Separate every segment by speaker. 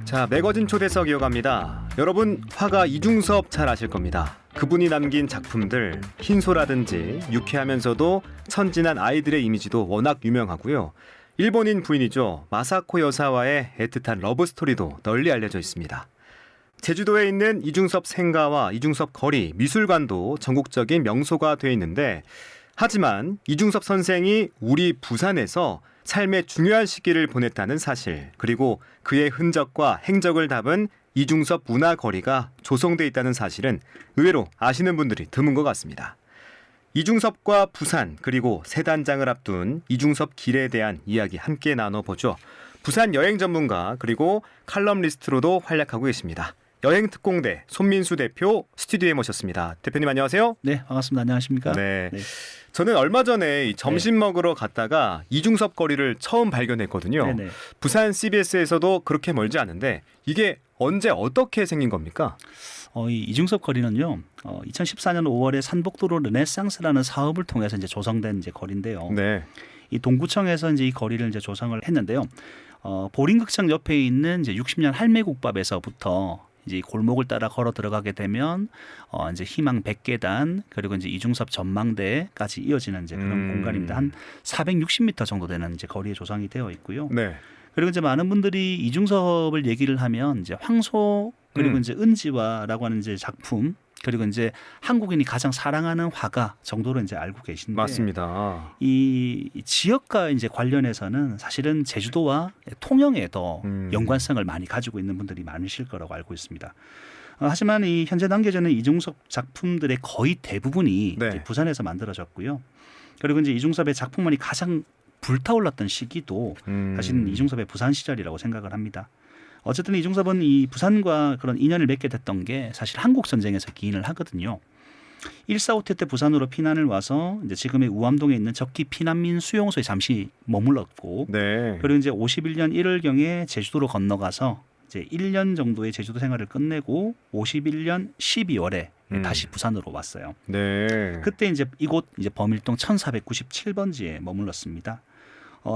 Speaker 1: 자, 매거진 초대석 이어갑니다. 여러분, 화가 이중섭 잘 아실 겁니다. 그분이 남긴 작품들, 흰소라든지 유쾌하면서도 천진한 아이들의 이미지도 워낙 유명하고요. 일본인 부인이죠. 마사코 여사와의 애틋한 러브스토리도 널리 알려져 있습니다. 제주도에 있는 이중섭 생가와 이중섭 거리, 미술관도 전국적인 명소가 되어 있는데, 하지만 이중섭 선생이 우리 부산에서 삶의 중요한 시기를 보냈다는 사실, 그리고 그의 흔적과 행적을 담은 이중섭 문화거리가 조성돼 있다는 사실은 의외로 아시는 분들이 드문 것 같습니다. 이중섭과 부산, 그리고 새 단장을 앞둔 이중섭 길에 대한 이야기 함께 나눠보죠. 부산 여행 전문가 그리고 칼럼니스트로도 활약하고 계십니다. 여행특공대 손민수 대표 스튜디오에 모셨습니다. 대표님 안녕하세요.
Speaker 2: 네, 반갑습니다. 안녕하십니까?
Speaker 1: 네.
Speaker 2: 네.
Speaker 1: 저는 얼마 전에 점심 먹으러 갔다가 이중섭 거리를 처음 발견했거든요.
Speaker 2: 네네.
Speaker 1: 부산 CBS에서도 그렇게 멀지 않은데 이게 언제 어떻게 생긴 겁니까?
Speaker 2: 이 이중섭 거리는요, 2014년 5월에 산복도로 르네상스라는 사업을 통해서 이제 조성된 이제 거리인데요.
Speaker 1: 네.
Speaker 2: 이 동구청에서 이제 이 거리를 이제 조성을 했는데요. 보링극장 옆에 있는 이제 60년 할매국밥에서부터 이제 이 골목을 따라 걸어 들어가게 되면 이제 희망 100계단 그리고 이제 이중섭 전망대까지 이어지는 이제 그런 공간입니다. 한 460m 정도 되는 이제 거리에 조성이 되어 있고요.
Speaker 1: 네.
Speaker 2: 그리고 이제 많은 분들이 이중섭을 얘기를 하면 이제 황소 그리고 이제 은지화라고 하는 이제 작품 그리고 이제 한국인이 가장 사랑하는 화가 정도로 이제 알고 계신데
Speaker 1: 맞습니다.
Speaker 2: 이 지역과 이제 관련해서는 사실은 제주도와 통영에 더 연관성을 많이 가지고 있는 분들이 많으실 거라고 알고 있습니다. 하지만 이 현재 남겨지는 이중섭 작품들의 거의 대부분이
Speaker 1: 네.
Speaker 2: 이제 부산에서 만들어졌고요. 그리고 이제 이중섭의 작품만이 가장 불타올랐던 시기도 사실은 이중섭의 부산 시절이라고 생각을 합니다. 어쨌든 이중섭은 이 부산과 그런 인연을 맺게 됐던 게 사실 한국 전쟁에서 기인을 하거든요. 1.4.5태 때 부산으로 피난을 와서 이제 지금의 우암동에 있는 적기 피난민 수용소에 잠시 머물렀고,
Speaker 1: 네.
Speaker 2: 그리고 이제 51년 1월경에 제주도로 건너가서 이제 1년 정도의 제주도 생활을 끝내고 51년 12월에 다시 부산으로 왔어요.
Speaker 1: 네.
Speaker 2: 그때 이제 이곳 이제 범일동 1497번지에 머물렀습니다.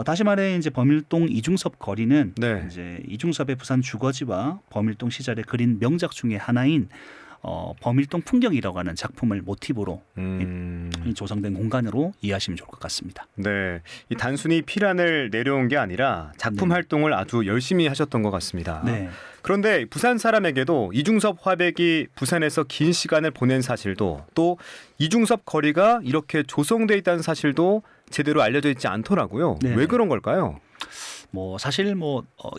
Speaker 2: 다시 말해 이제 범일동 이중섭 거리는
Speaker 1: 네.
Speaker 2: 이제 이중섭의 부산 주거지와 범일동 시절에 그린 명작 중에 하나인 범일동 풍경이라고 하는 작품을 모티브로 이 조성된 공간으로 이해하시면 좋을 것 같습니다.
Speaker 1: 네. 이 단순히 피란을 내려온 게 아니라 작품
Speaker 2: 네.
Speaker 1: 활동을 아주 열심히 하셨던 것 같습니다.
Speaker 2: 네.
Speaker 1: 그런데 부산 사람에게도 이중섭 화백이 부산에서 긴 시간을 보낸 사실도 또 이중섭 거리가 이렇게 조성돼 있다는 사실도 제대로 알려져 있지 않더라고요.
Speaker 2: 네.
Speaker 1: 왜 그런 걸까요?
Speaker 2: 사실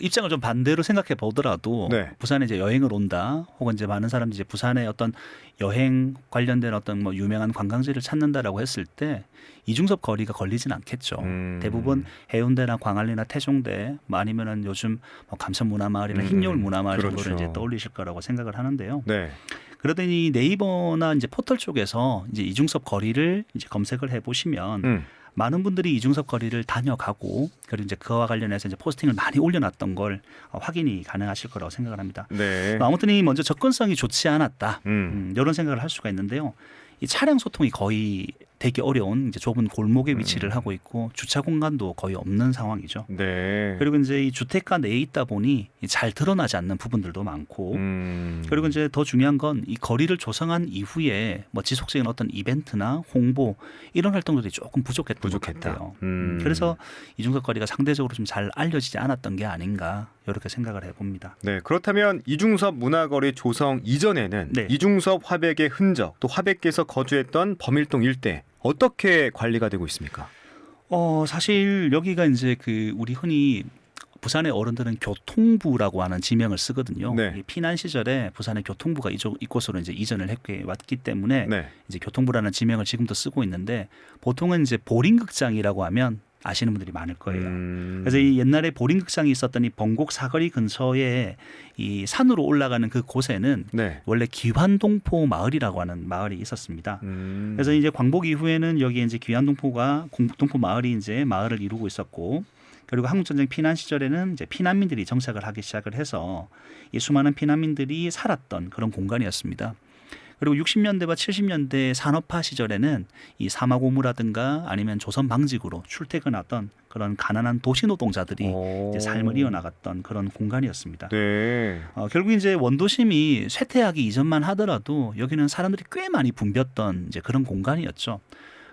Speaker 2: 입장을 좀 반대로 생각해 보더라도
Speaker 1: 네.
Speaker 2: 부산에 이제 여행을 온다 혹은 이제 많은 사람들이 이제 부산의 어떤 여행 관련된 어떤 유명한 관광지를 찾는다라고 했을 때 이중섭 거리가 걸리진 않겠죠. 대부분 해운대나 광안리나 태종대 아니면은 요즘 감천문화마을이나 흰여울 문화마을
Speaker 1: 그렇죠.
Speaker 2: 정도를 이제 떠올리실 거라고 생각을 하는데요.
Speaker 1: 네.
Speaker 2: 그러더니 네이버나 이제 포털 쪽에서 이제 이중섭 거리를 이제 검색을 해 보시면 많은 분들이 이중섭 거리를 다녀가고 그리고 이제 그와 관련해서 이제 포스팅을 많이 올려놨던 걸 확인이 가능하실 거라고 생각을 합니다.
Speaker 1: 네.
Speaker 2: 아무튼 이 먼저 접근성이 좋지 않았다 이런 생각을 할 수가 있는데요. 이 차량 소통이 거의 되게 어려운 이제 좁은 골목에 위치를 하고 있고 주차 공간도 거의 없는 상황이죠.
Speaker 1: 네.
Speaker 2: 그리고 이제 이 주택가 내에 있다 보니 잘 드러나지 않는 부분들도 많고 그리고 이제 더 중요한 건 이 거리를 조성한 이후에 지속적인 어떤 이벤트나 홍보 이런 활동들이 조금 부족했던 것 같아요. 그래서 이중섭 거리가 상대적으로 좀 잘 알려지지 않았던 게 아닌가 이렇게 생각을 해봅니다.
Speaker 1: 네, 그렇다면 이중섭 문화거리 조성 이전에는
Speaker 2: 네.
Speaker 1: 이중섭 화백의 흔적 또 화백께서 거주했던 범일동 일대 어떻게 관리가 되고 있습니까?
Speaker 2: 사실 여기가 이제 우리 흔히 부산의 어른들은 교통부라고 하는 지명을 쓰거든요.
Speaker 1: 네.
Speaker 2: 피난 시절에 부산의 교통부가 이곳으로 이제 이전을 해 왔기 때문에
Speaker 1: 네.
Speaker 2: 이제 교통부라는 지명을 지금도 쓰고 있는데 보통은 이제 보링극장이라고 하면 아시는 분들이 많을 거예요. 그래서 이 옛날에 보링극장이 있었던 이 번곡 사거리 근처에 이 산으로 올라가는 그 곳에는
Speaker 1: 네.
Speaker 2: 원래 기환동포 마을이라고 하는 마을이 있었습니다. 그래서 이제 광복 이후에는 여기에 이제 기환동포가 동포 마을이 이제 마을을 이루고 있었고 그리고 한국전쟁 피난 시절에는 이제 피난민들이 정착을 하기 시작을 해서 이 수많은 피난민들이 살았던 그런 공간이었습니다. 그리고 60년대와 70년대 산업화 시절에는 이 사마고무라든가 아니면 조선 방직으로 출퇴근하던 그런 가난한 도시 노동자들이 이제 삶을 이어나갔던 그런 공간이었습니다.
Speaker 1: 네.
Speaker 2: 결국 이제 원도심이 쇠퇴하기 이전만 하더라도 여기는 사람들이 꽤 많이 붐볐던 이제 그런 공간이었죠.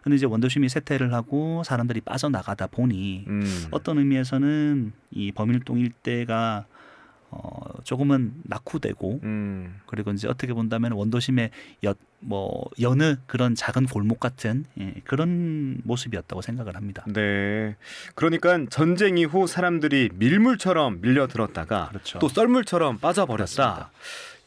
Speaker 2: 근데 이제 원도심이 쇠퇴를 하고 사람들이 빠져나가다 보니 어떤 의미에서는 이 범일동 일대가 조금은 낙후되고 그리고 이제 어떻게 본다면 원도심의 여느 그런 작은 골목 같은 그런 모습이었다고 생각을 합니다.
Speaker 1: 네. 그러니까 전쟁 이후 사람들이 밀물처럼 밀려들었다가
Speaker 2: 그렇죠.
Speaker 1: 또 썰물처럼 빠져버렸다.
Speaker 2: 그렇습니다.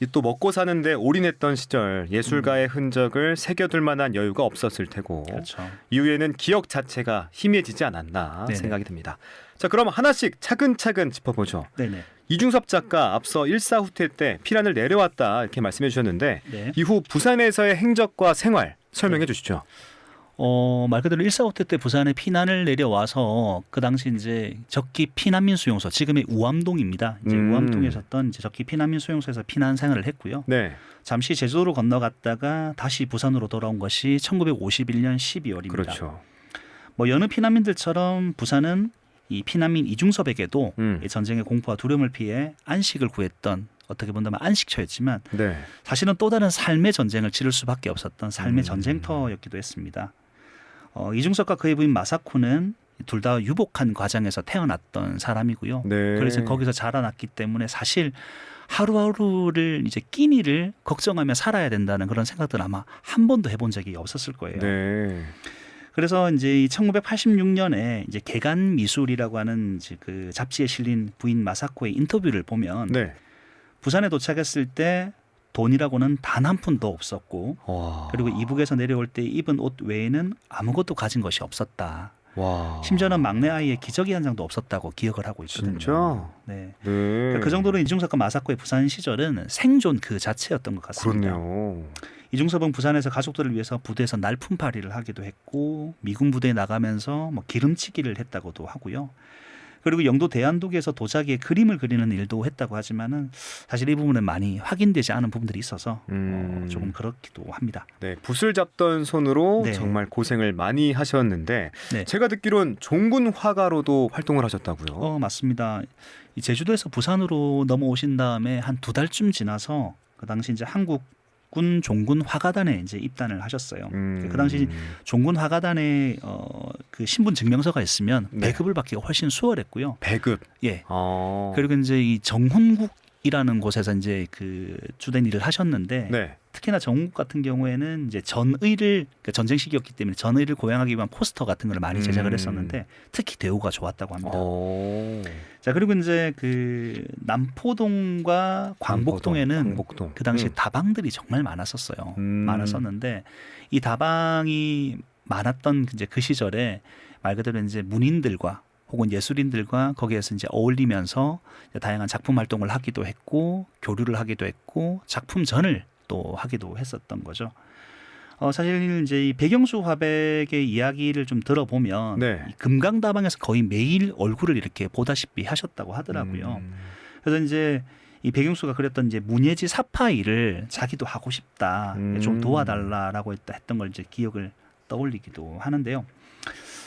Speaker 1: 이 또 먹고 사는데 올인했던 시절 예술가의 흔적을 새겨둘 만한 여유가 없었을 테고
Speaker 2: 그렇죠.
Speaker 1: 이후에는 기억 자체가 희미해지지 않았나
Speaker 2: 네네.
Speaker 1: 생각이 듭니다. 자, 그럼 하나씩 차근차근 짚어보죠.
Speaker 2: 네네.
Speaker 1: 이중섭 작가 앞서 일사후퇴 때 피란을 내려왔다 이렇게 말씀해 주셨는데
Speaker 2: 네.
Speaker 1: 이후 부산에서의 행적과 생활 설명해 주시죠.
Speaker 2: 말 그대로 일사후퇴 때 부산에 피난을 내려와서 그 당시 이제 적기 피난민 수용소 지금의 우암동입니다. 이제 우암동에 있었던 이제 적기 피난민 수용소에서 피난 생활을 했고요.
Speaker 1: 네.
Speaker 2: 잠시 제주도로 건너갔다가 다시 부산으로 돌아온 것이 1951년 12월입니다.
Speaker 1: 그렇죠.
Speaker 2: 뭐 여느 피난민들처럼 부산은 이 피난민 이중섭에게도 이 전쟁의 공포와 두려움을 피해 안식을 구했던 어떻게 본다면 안식처였지만
Speaker 1: 네.
Speaker 2: 사실은 또 다른 삶의 전쟁을 치를 수밖에 없었던 삶의 전쟁터였기도 했습니다. 이중섭과 그의 부인 마사코는 둘 다 유복한 과정에서 태어났던 사람이고요.
Speaker 1: 네.
Speaker 2: 그래서 거기서 자라났기 때문에 사실 하루하루를 이제 끼니를 걱정하며 살아야 된다는 그런 생각들 아마 한 번도 해본 적이 없었을 거예요.
Speaker 1: 네.
Speaker 2: 그래서 이제 1986년에 이제 개간 미술이라고 하는 이제 그 잡지에 실린 부인 마사코의 인터뷰를 보면
Speaker 1: 네.
Speaker 2: 부산에 도착했을 때 돈이라고는 단 한 푼도 없었고
Speaker 1: 와.
Speaker 2: 그리고 이북에서 내려올 때 입은 옷 외에는 아무것도 가진 것이 없었다.
Speaker 1: 와.
Speaker 2: 심지어는 막내 아이의 기저귀 한 장도 없었다고 기억을 하고 있거든요.
Speaker 1: 진짜?
Speaker 2: 네.
Speaker 1: 네.
Speaker 2: 그 정도로 이중섭과 마사코의 부산 시절은 생존 그 자체였던 것 같습니다.
Speaker 1: 그렇네요.
Speaker 2: 이중섭은 부산에서 가족들을 위해서 부대에서 날품팔이를 하기도 했고 미군 부대에 나가면서 뭐 기름치기를 했다고도 하고요. 그리고 영도 대안독에서 도자기에 그림을 그리는 일도 했다고 하지만은 사실 이 부분은 많이 확인되지 않은 부분들이 있어서 조금 그렇기도 합니다.
Speaker 1: 네, 붓을 잡던 손으로
Speaker 2: 네.
Speaker 1: 정말 고생을 많이 하셨는데
Speaker 2: 네.
Speaker 1: 제가 듣기론 종군 화가로도 활동을 하셨다고요.
Speaker 2: 맞습니다. 이 제주도에서 부산으로 넘어오신 다음에 한 2달쯤 지나서 그 당시 이제 한국군 종군 화가단에 이제 입단을 하셨어요. 그 당시 종군 화가단에 그 신분 증명서가 있으면
Speaker 1: 네.
Speaker 2: 배급을 받기가 훨씬 수월했고요.
Speaker 1: 배급.
Speaker 2: 예.
Speaker 1: 아.
Speaker 2: 그리고 이제 이 정훈국이라는 곳에서 이제 그 주된 일을 하셨는데
Speaker 1: 네.
Speaker 2: 특히나 정훈국 같은 경우에는 이제 전의를 그러니까 전쟁 시기였기 때문에 전의를 고양하기 위한 포스터 같은 걸 많이 제작을 했었는데 특히 대우가 좋았다고 합니다. 자, 그리고 이제 그 남포동과 광복동에는
Speaker 1: 광복동.
Speaker 2: 그 당시 다방들이 정말 많았었어요. 많았었는데 이 다방이 많았던 이제 그 시절에 말 그대로 이제 문인들과 혹은 예술인들과 거기에서 이제 어울리면서 다양한 작품 활동을 하기도 했고 교류를 하기도 했고 작품전을 또 하기도 했었던 거죠. 사실 이제 이 백영수 화백의 이야기를 좀 들어보면
Speaker 1: 네.
Speaker 2: 이 금강다방에서 거의 매일 얼굴을 이렇게 보다시피 하셨다고 하더라고요. 그래서 이제 이 백영수가 그랬던 이제 문예지 사파 일을 자기도 하고 싶다, 좀 도와달라라고 했던 걸 이제 기억을 떠올리기도 하는데요.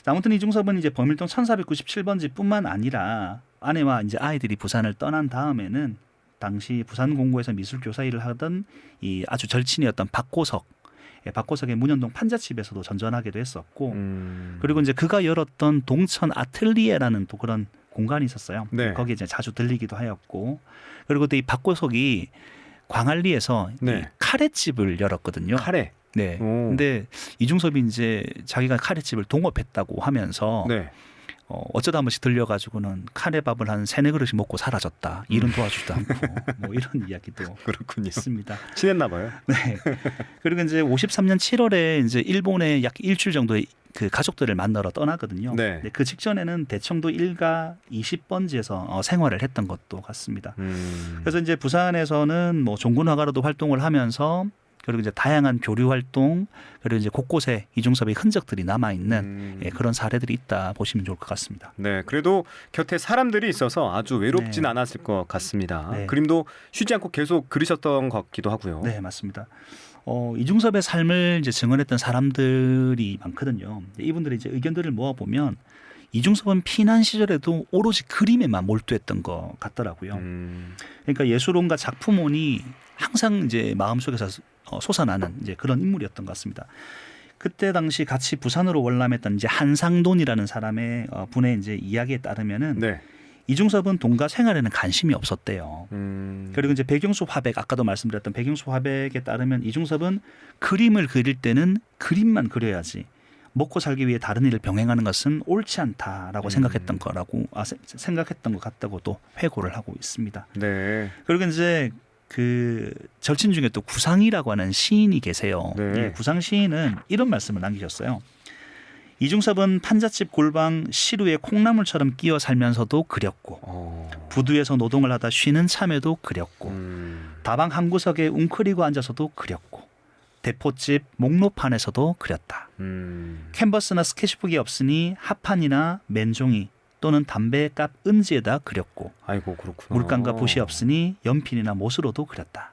Speaker 2: 아무튼 이중섭은 이제 범일동 1497번지뿐만 아니라 아내와 이제 아이들이 부산을 떠난 다음에는 당시 부산 공고에서 미술 교사 일을 하던 이 아주 절친이었던 박고석의 문현동 판잣집에서도 전전하기도 했었고 그리고 이제 그가 열었던 동천 아틀리에라는 또 그런 공간이 있었어요.
Speaker 1: 네.
Speaker 2: 거기에 이제 자주 들리기도 하였고 그리고 또 이 박고석이 광안리에서
Speaker 1: 네.
Speaker 2: 이 카레집을 열었거든요.
Speaker 1: 카레.
Speaker 2: 네.
Speaker 1: 오.
Speaker 2: 근데 이중섭이 이제 자기가 카레집을 동업했다고 하면서
Speaker 1: 네.
Speaker 2: 어쩌다 한 번씩 들려가지고는 카레밥을 한 3-4그릇씩 먹고 사라졌다. 일은 도와주지도 않고 뭐 이런 이야기도
Speaker 1: 그렇군요.
Speaker 2: 있습니다.
Speaker 1: 친했나 봐요.
Speaker 2: 네. 그리고 이제 53년 7월에 이제 일본에 약 일주일 정도의 그 가족들을 만나러 떠나거든요.
Speaker 1: 네.
Speaker 2: 근데 그 직전에는 대청도 1가 20번지에서 생활을 했던 것도 같습니다. 그래서 이제 부산에서는 뭐 종군 화가로도 활동을 하면서 그리고 이제 다양한 교류 활동, 그리고 이제 곳곳에 이중섭의 흔적들이 남아 있는 그런 사례들이 있다 보시면 좋을 것 같습니다.
Speaker 1: 네, 그래도 곁에 사람들이 있어서 아주 외롭진
Speaker 2: 네.
Speaker 1: 않았을 것 같습니다.
Speaker 2: 네.
Speaker 1: 그림도 쉬지 않고 계속 그리셨던 것 같기도 하고요.
Speaker 2: 네, 맞습니다. 이중섭의 삶을 이제 증언했던 사람들이 많거든요. 이분들의 이제 의견들을 모아보면 이중섭은 피난 시절에도 오로지 그림에만 몰두했던 것 같더라고요. 그러니까 예술론과 작품론이 항상 이제 마음속에서 솟아나는 이제 그런 인물이었던 것 같습니다. 그때 당시 같이 부산으로 월남했던 이제 한상돈이라는 사람의 분의 이제 이야기에 따르면은
Speaker 1: 네.
Speaker 2: 이중섭은 돈과 생활에는 관심이 없었대요.
Speaker 1: 음.
Speaker 2: 그리고 이제 백영수 화백, 아까도 말씀드렸던 백영수 화백에 따르면 이중섭은 그림을 그릴 때는 그림만 그려야지 먹고 살기 위해 다른 일을 병행하는 것은 옳지 않다라고 생각했던 것 같다고도 회고를 하고 있습니다.
Speaker 1: 네.
Speaker 2: 그리고 이제 그 절친 중에 또 구상이라고 하는 시인이 계세요.
Speaker 1: 네.
Speaker 2: 이 구상 시인은 이런 말씀을 남기셨어요. 이중섭은 판잣집 골방 시루에 콩나물처럼 끼어 살면서도 그렸고 부두에서 노동을 하다 쉬는 참에도 그렸고 다방 한 구석에 웅크리고 앉아서도 그렸고 대포집 목로판에서도 그렸다. 캔버스나 스케치북이 없으니 합판이나 맨종이 또는 담배값 은지에다 그렸고
Speaker 1: 아이고 그렇구나.
Speaker 2: 물감과 붓이 없으니 연필이나 못으로도 그렸다.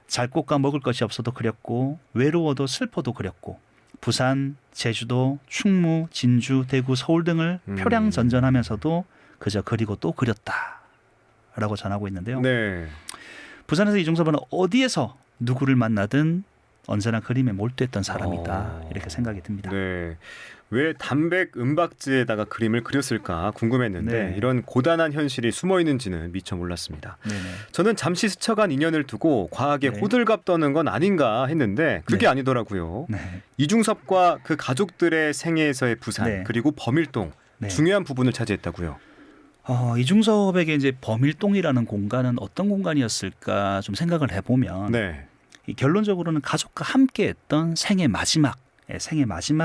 Speaker 2: 잘 곳과 먹을 것이 없어도 그렸고 외로워도 슬퍼도 그렸고 부산, 제주도, 충무, 진주, 대구, 서울 등을 표량전전하면서도 그저 그리고 또 그렸다라고 전하고 있는데요.
Speaker 1: 네.
Speaker 2: 부산에서 이중섭은 어디에서 누구를 만나든 언제나 그림에 몰두했던 사람이다 이렇게 생각이 듭니다.
Speaker 1: 네. 왜 담백 은박지에다가 그림을 그렸을까 궁금했는데
Speaker 2: 네.
Speaker 1: 이런 고단한 현실이 숨어 있는지는 미처 몰랐습니다.
Speaker 2: 네네.
Speaker 1: 저는 잠시 스쳐간 인연을 두고 과하게
Speaker 2: 네.
Speaker 1: 호들갑 떠는 건 아닌가 했는데 그게
Speaker 2: 네.
Speaker 1: 아니더라고요.
Speaker 2: 네.
Speaker 1: 이중섭과 그 가족들의 생애에서의 부산
Speaker 2: 네.
Speaker 1: 그리고 범일동
Speaker 2: 네.
Speaker 1: 중요한 부분을 차지했다고요.
Speaker 2: 이중섭에게 이제 범일동이라는 공간은 어떤 공간이었을까 좀 생각을 해보면
Speaker 1: 네.
Speaker 2: 결론적으로는 가족과 함께했던 생애 마지막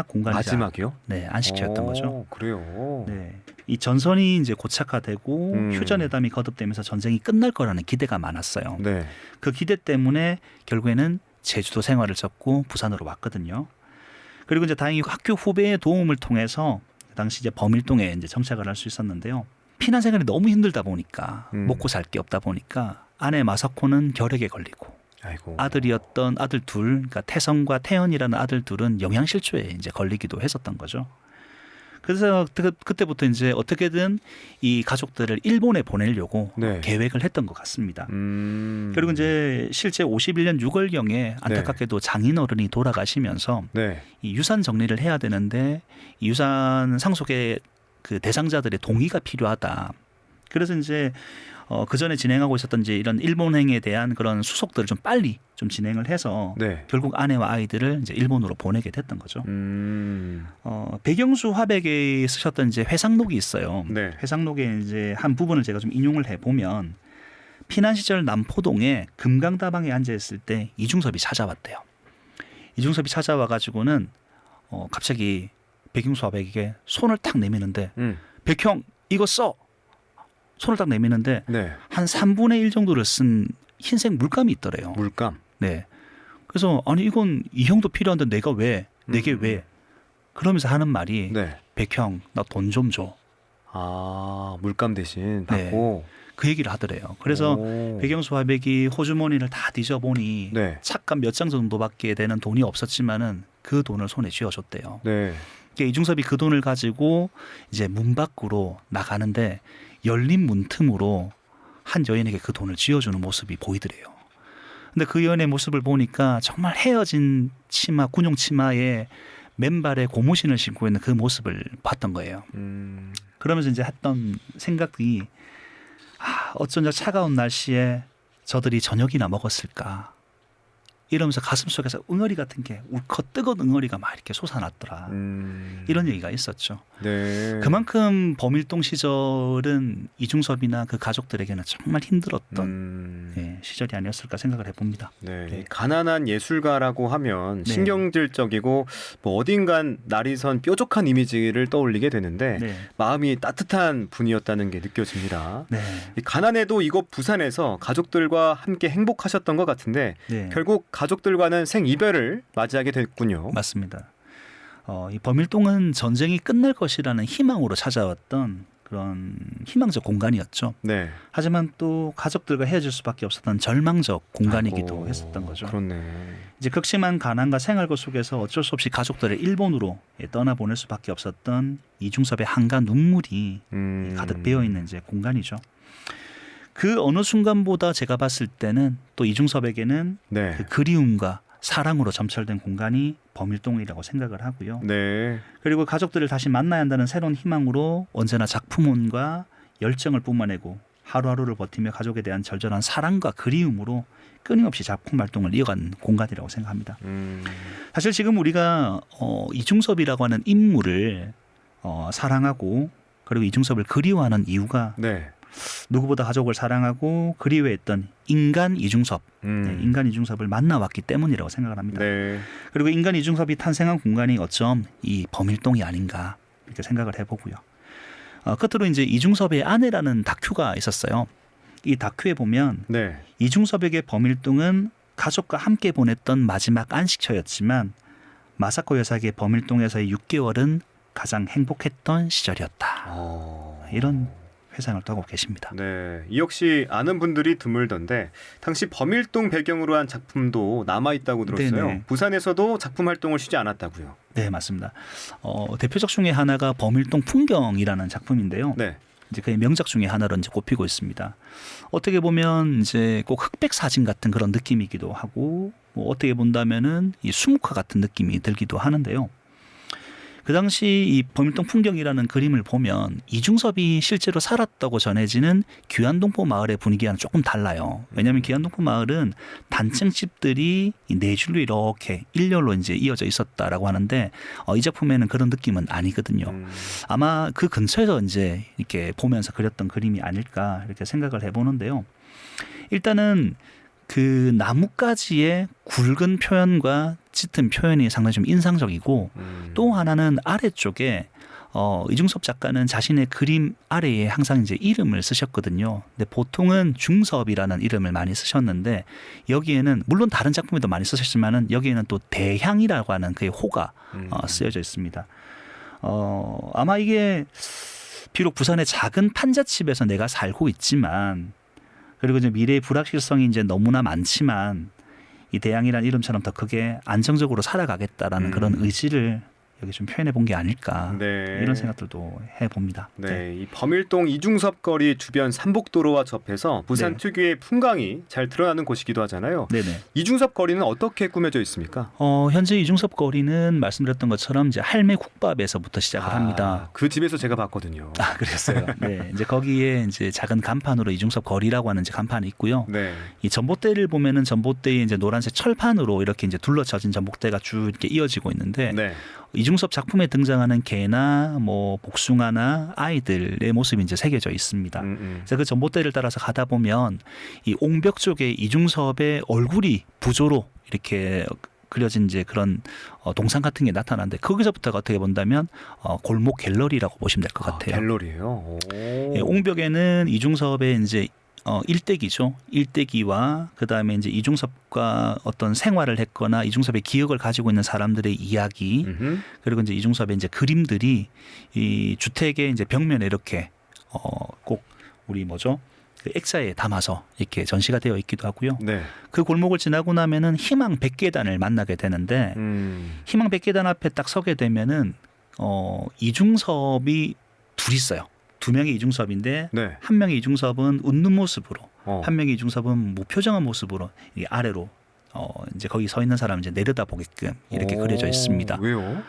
Speaker 2: 공간이자
Speaker 1: 마지막이요?
Speaker 2: 네, 안식처였던 거죠.
Speaker 1: 그래요.
Speaker 2: 네, 이 전선이 이제 고착화되고 휴전회담이 거듭되면서 전쟁이 끝날 거라는 기대가 많았어요.
Speaker 1: 네.
Speaker 2: 그 기대 때문에 결국에는 제주도 생활을 접고 부산으로 왔거든요. 그리고 이제 다행히 학교 후배의 도움을 통해서 당시 이제 범일동에 이제 정착을 할 수 있었는데요. 피난 생활이 너무 힘들다 보니까 먹고 살 게 없다 보니까 아내 마사코는 결핵에 걸리고
Speaker 1: 아이고.
Speaker 2: 아들이었던 아들 둘, 그러니까 태성과 태연이라는 아들 둘은 영양실조에 이제 걸리기도 했었던 거죠. 그래서 그때부터 이제 어떻게든 이 가족들을 일본에 보내려고
Speaker 1: 네.
Speaker 2: 계획을 했던 것 같습니다. 그리고 이제 실제 51년 6월경에 안타깝게도 장인어른이 돌아가시면서
Speaker 1: 네.
Speaker 2: 이 유산 정리를 해야 되는데 이 유산 상속의 그 대상자들의 동의가 필요하다. 그래서 이제 그 전에 진행하고 있었던 이제 이런 일본행에 대한 그런 수속들을 좀 빨리 좀 진행을 해서
Speaker 1: 네.
Speaker 2: 결국 아내와 아이들을 이제 일본으로 보내게 됐던 거죠. 백영수 화백에 쓰셨던 이제 회상록이 있어요.
Speaker 1: 네.
Speaker 2: 회상록에 이제 한 부분을 제가 좀 인용을 해보면 피난 시절 남포동에 금강다방에 앉아 있을 때 이중섭이 찾아왔대요. 이중섭이 찾아와 가지고는 갑자기 백영수 화백에게 손을 탁 내미는데 백형 이거 써. 손을 딱 내미는데
Speaker 1: 네.
Speaker 2: 한 3분의 1 정도를 쓴 흰색 물감이 있더래요.
Speaker 1: 물감.
Speaker 2: 네. 그래서 아니 이건 이 형도 필요한데 내가 왜? 내게 왜? 그러면서 하는 말이
Speaker 1: 네.
Speaker 2: 백형 나 돈 좀 줘.
Speaker 1: 아 물감 대신 받고.
Speaker 2: 그 얘기를 하더래요. 그래서 백영수 화백이 호주머니를 다 뒤져보니
Speaker 1: 네.
Speaker 2: 착감 몇 장 정도밖에 되는 돈이 없었지만은 그 돈을 손에 쥐어줬대요.
Speaker 1: 네.
Speaker 2: 그러니까 이중섭이 그 돈을 가지고 이제 문 밖으로 나가는데 열린 문틈으로 한 여인에게 그 돈을 쥐어주는 모습이 보이더래요. 근데 그 여인의 모습을 보니까 정말 헤어진 치마, 군용 치마에 맨발에 고무신을 신고 있는 그 모습을 봤던 거예요. 그러면서 이제 했던 생각이 어쩐 차가운 날씨에 저들이 저녁이나 먹었을까. 이러면서 가슴 속에서 응어리 같은 게 울컥 뜨거운 응어리가 막 이렇게 솟아났더라. 이런 얘기가 있었죠.
Speaker 1: 네.
Speaker 2: 그만큼 범일동 시절은 이중섭이나 그 가족들에게는 정말 힘들었던 시절이 아니었을까 생각을 해봅니다.
Speaker 1: 네.
Speaker 2: 네.
Speaker 1: 가난한 예술가라고 하면
Speaker 2: 네.
Speaker 1: 신경질적이고 뭐 어딘간 날이 선 뾰족한 이미지를 떠올리게 되는데
Speaker 2: 네.
Speaker 1: 마음이 따뜻한 분이었다는 게 느껴집니다.
Speaker 2: 네.
Speaker 1: 이 가난해도 이곳 부산에서 가족들과 함께 행복하셨던 것 같은데
Speaker 2: 네.
Speaker 1: 결국 가족들과는 생이별을 맞이하게 됐군요.
Speaker 2: 맞습니다. 이 범일동은 전쟁이 끝날 것이라는 희망으로 찾아왔던 그런 희망적 공간이었죠.
Speaker 1: 네.
Speaker 2: 하지만 또 가족들과 헤어질 수밖에 없었던 절망적 공간이기도
Speaker 1: 아이고,
Speaker 2: 했었던 거죠.
Speaker 1: 그렇네.
Speaker 2: 이제 극심한 가난과 생활고 속에서 어쩔 수 없이 가족들을 일본으로 떠나보낼 수밖에 없었던 이중섭의 한가 눈물이 가득 배어 있는 이제 공간이죠. 그 어느 순간보다 제가 봤을 때는 또 이중섭에게는
Speaker 1: 네.
Speaker 2: 그 그리움과 사랑으로 점철된 공간이 범일동이라고 생각을 하고요.
Speaker 1: 네.
Speaker 2: 그리고 가족들을 다시 만나야 한다는 새로운 희망으로 언제나 작품원과 열정을 뿜어내고 하루하루를 버티며 가족에 대한 절절한 사랑과 그리움으로 끊임없이 작품 활동을 이어간 공간이라고 생각합니다. 사실 지금 우리가 이중섭이라고 하는 인물을 사랑하고 그리고 이중섭을 그리워하는 이유가
Speaker 1: 네.
Speaker 2: 누구보다 가족을 사랑하고 그리워했던 인간 이중섭, 인간 이중섭을 만나왔기 때문이라고 생각을 합니다.
Speaker 1: 네.
Speaker 2: 그리고 인간 이중섭이 탄생한 공간이 어쩜 이 범일동이 아닌가 이렇게 생각을 해보고요. 끝으로 이제 이중섭의 아내라는 다큐가 있었어요. 이 다큐에 보면
Speaker 1: 네.
Speaker 2: 이중섭에게 범일동은 가족과 함께 보냈던 마지막 안식처였지만 마사코 여사에게 범일동에서의 6개월은 가장 행복했던 시절이었다. 이런 회상을 또 하고 계십니다.
Speaker 1: 네, 이 역시 아는 분들이 드물던데 당시 범일동 배경으로 한 작품도 남아 있다고 들었어요.
Speaker 2: 네네.
Speaker 1: 부산에서도 작품 활동을 쉬지 않았다고요.
Speaker 2: 네, 맞습니다. 대표작 중에 하나가 범일동 풍경이라는 작품인데요.
Speaker 1: 네.
Speaker 2: 이제 그의 명작 중에 하나로 이제 꼽히고 있습니다. 어떻게 보면 이제 꼭 흑백 사진 같은 그런 느낌이기도 하고, 뭐 어떻게 본다면은 이 수묵화 같은 느낌이 들기도 하는데요. 그 당시 이 범일동 풍경이라는 그림을 보면 이중섭이 실제로 살았다고 전해지는 귀안동포 마을의 분위기와는 조금 달라요. 왜냐하면 귀안동포 마을은 단층 집들이 네 줄로 이렇게 일렬로 이제 이어져 있었다라고 하는데 이 작품에는 그런 느낌은 아니거든요. 아마 그 근처에서 이제 이렇게 보면서 그렸던 그림이 아닐까 이렇게 생각을 해보는데요. 일단은 그 나뭇가지의 굵은 표현과 짙은 표현이 상당히 좀 인상적이고 또 하나는 아래쪽에 이중섭 작가는 자신의 그림 아래에 항상 이제 이름을 쓰셨거든요. 근데 보통은 중섭이라는 이름을 많이 쓰셨는데 여기에는 물론 다른 작품에도 많이 쓰셨지만은 여기에는 또 대향이라고 하는 그의 호가 쓰여져 있습니다. 아마 이게 비록 부산의 작은 판잣집에서 내가 살고 있지만 그리고 이제 미래의 불확실성이 이제 너무나 많지만 이 대양이라는 이름처럼 더 크게 안정적으로 살아가겠다라는 그런 의지를 여기 좀 표현해 본 게 아닐까
Speaker 1: 네.
Speaker 2: 이런 생각들도 해봅니다.
Speaker 1: 네, 이 범일동 이중섭 거리 주변 삼복도로와 접해서 부산
Speaker 2: 네.
Speaker 1: 특유의 풍광이 잘 드러나는 곳이기도 하잖아요.
Speaker 2: 네네.
Speaker 1: 이중섭 거리는 어떻게 꾸며져 있습니까?
Speaker 2: 현재 이중섭 거리는 말씀드렸던 것처럼 이제 할매 국밥에서부터 시작을 합니다.
Speaker 1: 그 집에서 제가 봤거든요.
Speaker 2: 아, 그랬어요. 네, 이제 거기에 이제 작은 간판으로 이중섭 거리라고 하는 이제 간판이 있고요.
Speaker 1: 네.
Speaker 2: 이 전봇대를 보면은 전봇대에 이제 노란색 철판으로 이렇게 이제 둘러쳐진 전봇대가 쭉 이렇게 이어지고 있는데
Speaker 1: 네.
Speaker 2: 이중섭 작품에 등장하는 개나 뭐 복숭아나 아이들의 모습이 이제 새겨져 있습니다. 그래서 그 전봇대를 따라서 가다 보면 이 옹벽 쪽에 이중섭의 얼굴이 부조로 이렇게 그려진 이제 그런 동상 같은 게 나타나는데 거기서부터가 어떻게 본다면 골목 갤러리라고 보시면 될 것 같아요.
Speaker 1: 갤러리예요.
Speaker 2: 예, 옹벽에는 이중섭의 이제 일대기죠. 일대기와 그다음에 이제 이중섭과 어떤 생활을 했거나 이중섭의 기억을 가지고 있는 사람들의 이야기 그리고 이제 이중섭의 이제 그림들이 이 주택의 이제 벽면에 이렇게 꼭 우리 뭐죠? 그 액자에 담아서 이렇게 전시가 되어 있기도 하고요.
Speaker 1: 네.
Speaker 2: 그 골목을 지나고 나면은 희망 백계단을 만나게 되는데 희망 백계단 앞에 딱 서게 되면은 이중섭이 둘 있어요. 두 명의 이중섭인데
Speaker 1: 네.
Speaker 2: 한 명의 이중섭은 웃는 모습으로 한 명의 이중섭은 무표정한 모습으로 이 아래로 이제 거기 서 있는 사람을 이제 내려다 보게끔 이렇게 그려져 있습니다.
Speaker 1: 왜요?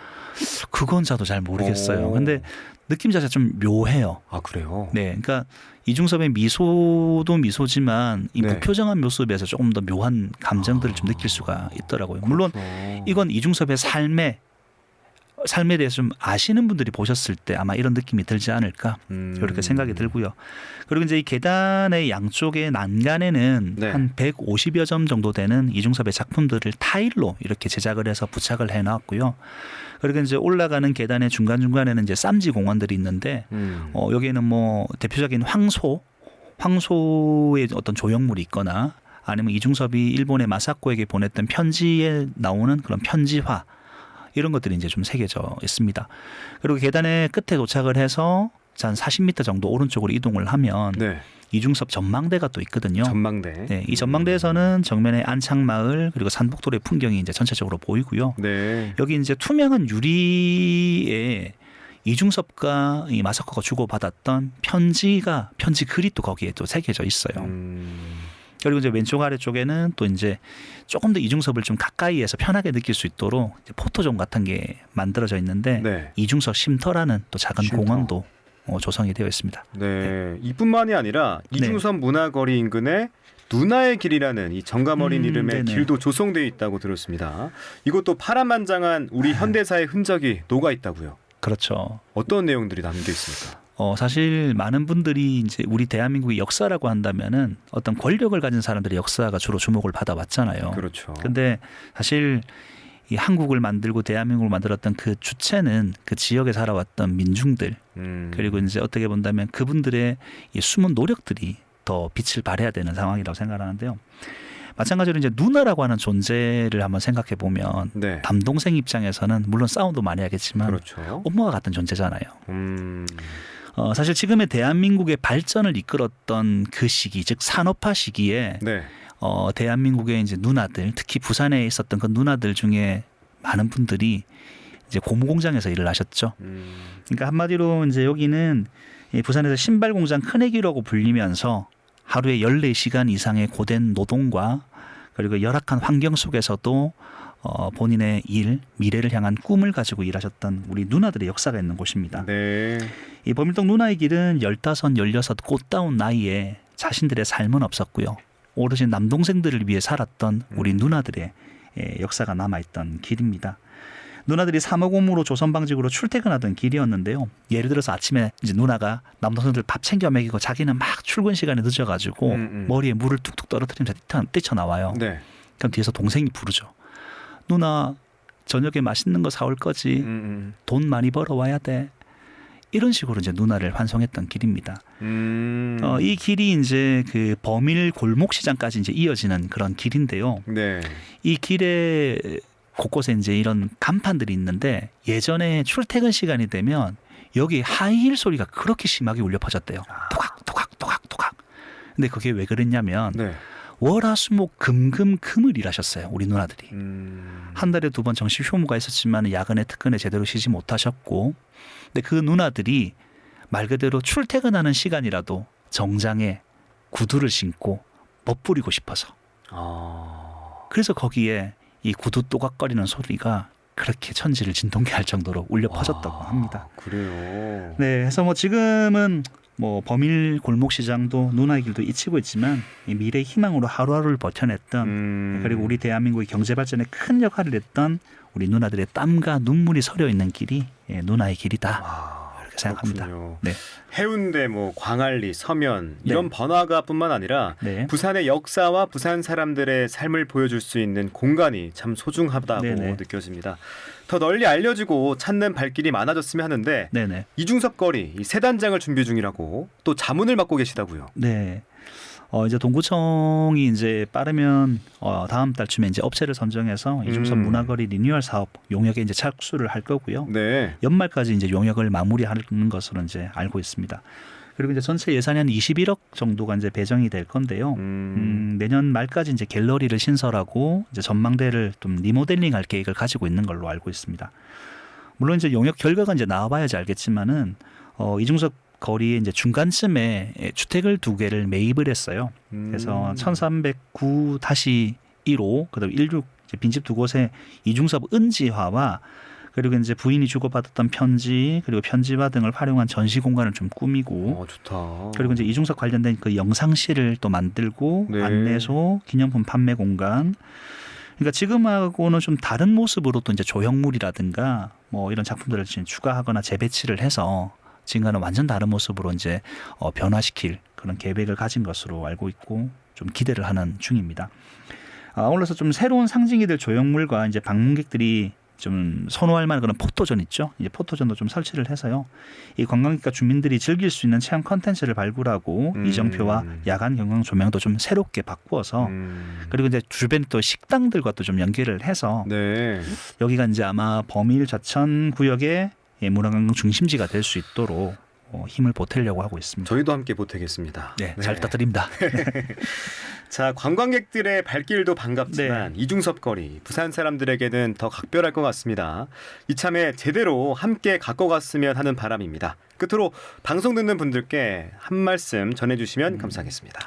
Speaker 2: 그건 저도 잘 모르겠어요. 근데 느낌 자체가 좀 묘해요.
Speaker 1: 아, 그래요?
Speaker 2: 네, 그러니까 이중섭의 미소도 미소지만 이
Speaker 1: 네.
Speaker 2: 무표정한 모습에서 조금 더 묘한 감정들을 좀 느낄 수가 있더라고요. 물론 이건 이중섭의 삶에 대해서 좀 아시는 분들이 보셨을 때 아마 이런 느낌이 들지 않을까 이렇게 생각이 들고요. 그리고 이제 이 계단의 양쪽의 난간에는
Speaker 1: 네.
Speaker 2: 한 150여 점 정도 되는 이중섭의 작품들을 타일로 이렇게 제작을 해서 부착을 해놨고요. 그리고 이제 올라가는 계단의 중간중간에는 이제 쌈지 공원들이 있는데 여기에는 뭐 대표적인 황소의 어떤 조형물이 있거나 아니면 이중섭이 일본의 마사코에게 보냈던 편지에 나오는 그런 편지화 이런 것들이 이제 좀 새겨져 있습니다. 그리고 계단의 끝에 도착을 해서 한 40m 정도 오른쪽으로 이동을 하면
Speaker 1: 네.
Speaker 2: 이중섭 전망대가 또 있거든요.
Speaker 1: 전망대.
Speaker 2: 네, 이 전망대에서는 정면에 안창마을 그리고 산복도로의 풍경이 이제 전체적으로 보이고요.
Speaker 1: 네.
Speaker 2: 여기 이제 투명한 유리에 이중섭과 이 마사코가 주고받았던 편지 글이 또 거기에 또 새겨져 있어요. 그리고 이제 왼쪽 아래쪽에는 또 이제 조금 더 이중섭을 좀 가까이에서 편하게 느낄 수 있도록 이제 포토존 같은 게 만들어져 있는데
Speaker 1: 네.
Speaker 2: 이중섭 쉼터라는 또 작은
Speaker 1: 쉼터.
Speaker 2: 공원도 조성이 되어 있습니다.
Speaker 1: 네. 이뿐만이 아니라 이중섭 문화거리 인근에 누나의 길이라는 이 정감 어린 이름의
Speaker 2: 네네.
Speaker 1: 길도 조성되어 있다고 들었습니다. 이것도 파란만장한 우리 현대사의 흔적이 녹아 있다고요.
Speaker 2: 그렇죠.
Speaker 1: 어떤 내용들이 담겨 있습니까?
Speaker 2: 사실 많은 분들이 이제 우리 대한민국의 역사라고 한다면은 어떤 권력을 가진 사람들의 역사가 주로 주목을 받아왔잖아요.
Speaker 1: 그렇죠.
Speaker 2: 근데 사실 이 한국을 만들고 대한민국을 만들었던 그 주체는 그 지역에 살아왔던 민중들 그리고 이제 어떻게 본다면 그분들의 이 숨은 노력들이 더 빛을 발해야 되는 상황이라고 생각하는데요. 마찬가지로 이제 누나라고 하는 존재를 한번 생각해 보면
Speaker 1: 네.
Speaker 2: 남동생 입장에서는 물론 싸움도 많이 하겠지만
Speaker 1: 그렇죠.
Speaker 2: 엄마와 같은 존재잖아요.
Speaker 1: 음.
Speaker 2: 사실 지금의 대한민국의 발전을 이끌었던 그 시기, 즉 산업화 시기에
Speaker 1: 네.
Speaker 2: 대한민국의 이제 누나들, 특히 부산에 있었던 그 누나들 중에 많은 분들이 이제 고무공장에서 일을 하셨죠. 그러니까 한마디로 이제 여기는 이 부산에서 신발 공장 큰애기라고 불리면서 하루에 14시간 이상의 고된 노동과 그리고 열악한 환경 속에서도 본인의 일, 미래를 향한 꿈을 가지고 일하셨던 우리 누나들의 역사가 있는 곳입니다.
Speaker 1: 네.
Speaker 2: 이 범일동 누나의 길은 15, 16 꽃다운 나이에 자신들의 삶은 없었고요. 오로지 남동생들을 위해 살았던 우리 누나들의 역사가 남아있던 길입니다. 누나들이 사모금으로 조선방직으로 출퇴근하던 길이었는데요. 예를 들어서 아침에 이제 누나가 남동생들 밥 챙겨 먹이고 자기는 막 출근 시간에 늦어가지고 머리에 물을 툭툭 떨어뜨리면서 뛰쳐나와요.
Speaker 1: 네.
Speaker 2: 그럼 뒤에서 동생이 부르죠. 누나 저녁에 맛있는 거 사올 거지. 돈 많이 벌어와야 돼. 이런 식으로 이제 누나를 환송했던 길입니다. 이 길이 이제 그 범일 골목시장까지 이제 이어지는 그런 길인데요.
Speaker 1: 네.
Speaker 2: 이 길에 곳곳에 이제 이런 간판들이 있는데 예전에 출퇴근 시간이 되면 여기 하이힐 소리가 그렇게 심하게 울려 퍼졌대요. 토각토각토각토각. 근데 그게 왜 그랬냐면
Speaker 1: 네.
Speaker 2: 월화수목 금을 일하셨어요. 우리 누나들이. 한 달에 2번 정식 휴무가 있었지만 야근에 특근에 제대로 쉬지 못하셨고 근데 그 누나들이 말 그대로 출퇴근하는 시간이라도 정장에 구두를 신고 멋부리고 싶어서 그래서 거기에 이 구두 또각거리는 소리가 그렇게 천지를 진동케 할 정도로 울려 퍼졌다고 합니다.
Speaker 1: 그래요.
Speaker 2: 네, 그래서 뭐 지금은 뭐 범일 골목시장도 누나의 길도 잊히고 있지만 이 미래의 희망으로 하루하루를 버텨냈던 그리고 우리 대한민국의 경제 발전에 큰 역할을 했던 우리 누나들의 땀과 눈물이 서려 있는 길이 누나의 길이다. 이렇게 생각합니다.
Speaker 1: 그렇군요.
Speaker 2: 네.
Speaker 1: 해운대, 뭐 광안리, 서면 이런 번화가뿐만 아니라
Speaker 2: 네.
Speaker 1: 부산의 역사와 부산 사람들의 삶을 보여줄 수 있는 공간이 참 소중하다고
Speaker 2: 네네.
Speaker 1: 느껴집니다. 더 널리 알려지고 찾는 발길이 많아졌으면 하는데
Speaker 2: 네네.
Speaker 1: 이중섭 거리 이 새 단장을 준비 중이라고 또 자문을 맡고 계시다고요.
Speaker 2: 네. 이제 동구청이 이제 빠르면 다음 달쯤에 이제 업체를 선정해서 이중섭 문화거리 리뉴얼 사업 용역에 이제 착수를 할 거고요.
Speaker 1: 네.
Speaker 2: 연말까지 이제 용역을 마무리하는 것으로 이제 알고 있습니다. 그리고 이제 전체 예산이 한 21억 정도가 이제 배정이 될 건데요. 내년 말까지 이제 갤러리를 신설하고 이제 전망대를 좀 리모델링할 계획을 가지고 있는 걸로 알고 있습니다. 물론 이제 용역 결과가 이제 나와봐야지 알겠지만은 이중섭 거리에 이제 중간쯤에 주택을 2개를 매입을 했어요. 그래서 1309-1호 그다음 16 빈집 2곳에 이중섭 은지화와 그리고 이제 부인이 주고받았던 편지 그리고 편지화 등을 활용한 전시 공간을 좀 꾸미고
Speaker 1: 좋다.
Speaker 2: 그리고 이제 이중섭 관련된 그 영상실을 또 만들고
Speaker 1: 네.
Speaker 2: 안내소, 기념품 판매 공간. 그러니까 지금하고는 좀 다른 모습으로 또 이제 조형물이라든가 뭐 이런 작품들을 지금 추가하거나 재배치를 해서 지금과는 완전 다른 모습으로 이제 변화시킬 그런 계획을 가진 것으로 알고 있고 좀 기대를 하는 중입니다. 아울러서 좀 새로운 상징이 될 조형물과 이제 방문객들이 좀 선호할 만한 그런 포토존 있죠. 이제 포토존도 좀 설치를 해서요. 이 관광객과 주민들이 즐길 수 있는 체험 컨텐츠를 발굴하고 이정표와 야간 경광 조명도 좀 새롭게 바꾸어서 그리고 이제 주변 또 식당들과 또 좀 연계를 해서
Speaker 1: 네.
Speaker 2: 여기가 이제 아마 범일 자천 구역의 문화관광 중심지가 될 수 있도록 힘을 보태려고 하고 있습니다.
Speaker 1: 저희도 함께 보태겠습니다.
Speaker 2: 네, 잘 부탁드립니다.
Speaker 1: 자, 관광객들의 발길도 반갑지만 이중섭 거리 부산 사람들에게는 더 각별할 것 같습니다. 이참에 제대로 함께 갖고 갔으면 하는 바람입니다. 끝으로 방송 듣는 분들께 한 말씀 전해주시면 감사하겠습니다.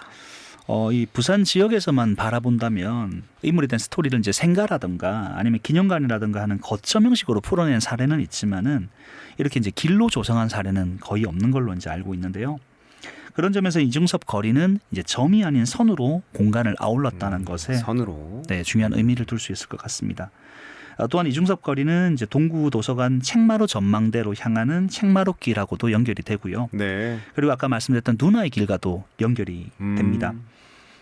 Speaker 2: 이 부산 지역에서만 바라본다면 인물에 대한 스토리를 이제 생가라든가 아니면 기념관이라든가 하는 거점 형식으로 풀어낸 사례는 있지만은 이렇게 이제 길로 조성한 사례는 거의 없는 걸로 이제 알고 있는데요. 그런 점에서 이중섭 거리는 이제 점이 아닌 선으로 공간을 아울렀다는 것에
Speaker 1: 선으로
Speaker 2: 네, 중요한 의미를 둘 수 있을 것 같습니다. 또한 이중섭 거리는 이제 동구 도서관 책마루 전망대로 향하는 책마루길하고도 연결이 되고요.
Speaker 1: 네.
Speaker 2: 그리고 아까 말씀드렸던 누나의 길과도 연결이 됩니다.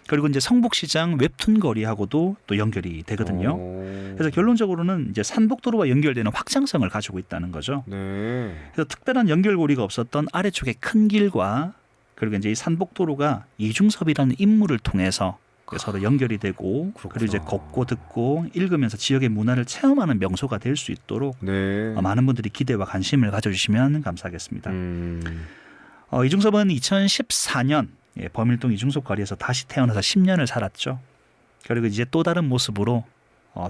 Speaker 2: 그리고 이제 성북시장 웹툰 거리하고도 또 연결이 되거든요. 그래서 결론적으로는 이제 산복도로와 연결되는 확장성을 가지고 있다는 거죠.
Speaker 1: 네.
Speaker 2: 그래서 특별한 연결고리가 없었던 아래쪽의 큰 길과 그리고 이제 이 산복도로가 이중섭이라는 인물을 통해서 서로 연결이 되고 그리고 이제 걷고 듣고 읽으면서 지역의 문화를 체험하는 명소가 될 수 있도록
Speaker 1: 네.
Speaker 2: 많은 분들이 기대와 관심을 가져주시면 감사하겠습니다. 이중섭은 2014년 범일동 이중섭 거리에서 다시 태어나서 10년을 살았죠. 그리고 이제 또 다른 모습으로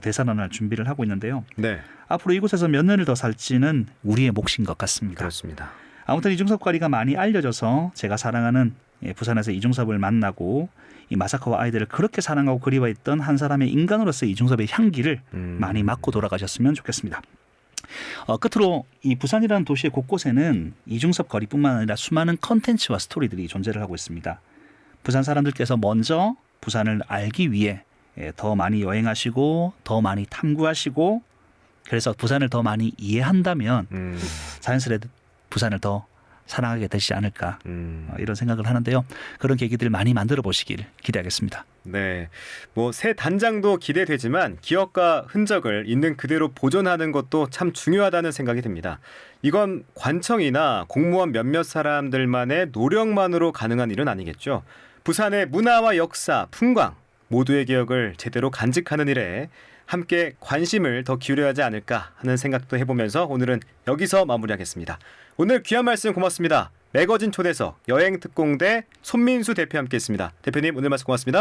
Speaker 2: 되살아날 준비를 하고 있는데요.
Speaker 1: 네.
Speaker 2: 앞으로 이곳에서 몇 년을 더 살지는 우리의 몫인 것 같습니다.
Speaker 1: 그렇습니다.
Speaker 2: 아무튼 이중섭 거리가 많이 알려져서 제가 사랑하는 부산에서 이중섭을 만나고 이 마사카와 아이들을 그렇게 사랑하고 그리워했던 한 사람의 인간으로서 이중섭의 향기를 많이 맡고 돌아가셨으면 좋겠습니다. 끝으로 이 부산이라는 도시의 곳곳에는 이중섭 거리뿐만 아니라 수많은 컨텐츠와 스토리들이 존재를 하고 있습니다. 부산 사람들께서 먼저 부산을 알기 위해 더 많이 여행하시고 더 많이 탐구하시고 그래서 부산을 더 많이 이해한다면 자연스레 부산을 더 사랑하게 되지 않을까 이런 생각을 하는데요. 그런 계기들 많이 만들어 보시길 기대하겠습니다.
Speaker 1: 네, 뭐 새 단장도 기대되지만 기억과 흔적을 있는 그대로 보존하는 것도 참 중요하다는 생각이 듭니다. 이건 관청이나 공무원 몇몇 사람들만의 노력만으로 가능한 일은 아니겠죠. 부산의 문화와 역사, 풍광 모두의 기억을 제대로 간직하는 일에 함께 관심을 더 기울여야 하지 않을까 하는 생각도 해보면서 오늘은 여기서 마무리하겠습니다. 오늘 귀한 말씀 고맙습니다. 매거진 초대석 여행특공대 손민수 대표 함께했습니다. 대표님 오늘 말씀 고맙습니다.